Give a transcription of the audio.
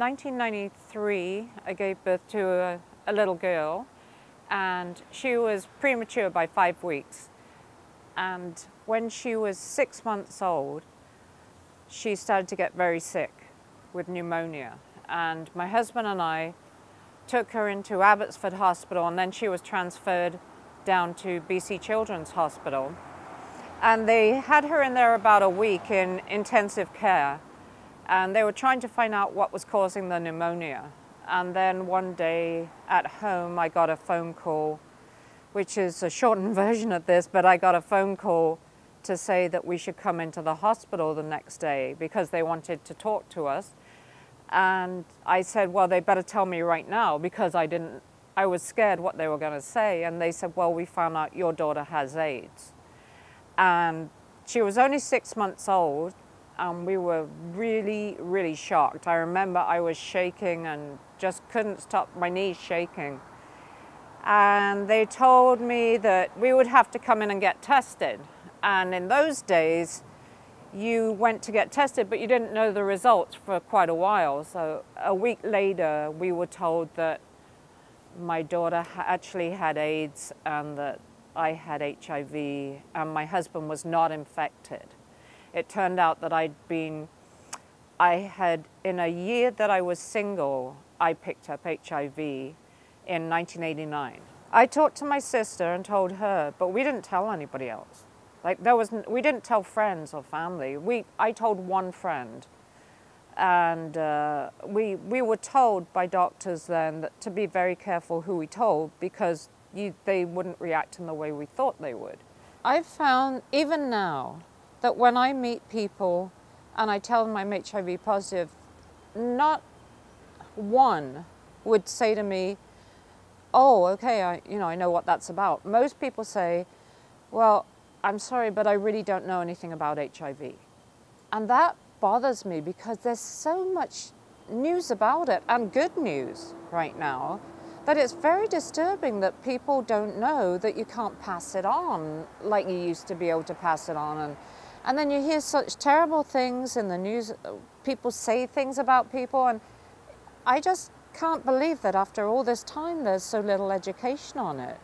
1993, I gave birth to a little girl, and she was premature by 5 weeks. And when she was 6 months old, she started to get very sick with pneumonia. And my husband and I took her into Abbotsford Hospital, and then she was transferred down to BC Children's Hospital. And they had her in there about a week in intensive care. And they were trying to find out what was causing the pneumonia. And then one day at home, I got a phone call, which is a shortened version of this, but I got a phone call to say that we should come into the hospital the next day because they wanted to talk to us. And I said, well, they better tell me right now, because I was scared what they were going to say. And they said, well, we found out your daughter has AIDS. And she was only 6 months old, and we were really, really shocked. I remember I was shaking and just couldn't stop my knees shaking. And they told me that we would have to come in and get tested. And in those days, you went to get tested, but you didn't know the results for quite a while. So a week later, we were told that my daughter actually had AIDS and that I had HIV, and my husband was not infected. It turned out that in a year that I was single, I picked up HIV in 1989. I talked to my sister and told her, but we didn't tell anybody else. We didn't tell friends or family. I told one friend, and we were told by doctors then that to be very careful who we told, because they wouldn't react in the way we thought they would. I've found, even now, that when I meet people and I tell them I'm HIV positive, not one would say to me, oh, okay, I know what that's about. Most people say, well, I'm sorry, but I really don't know anything about HIV. And that bothers me because there's so much news about it, and good news right now, that it's very disturbing that people don't know that you can't pass it on like you used to be able to pass it on. And then you hear such terrible things in the news, people say things about people, and I just can't believe that after all this time there's so little education on it.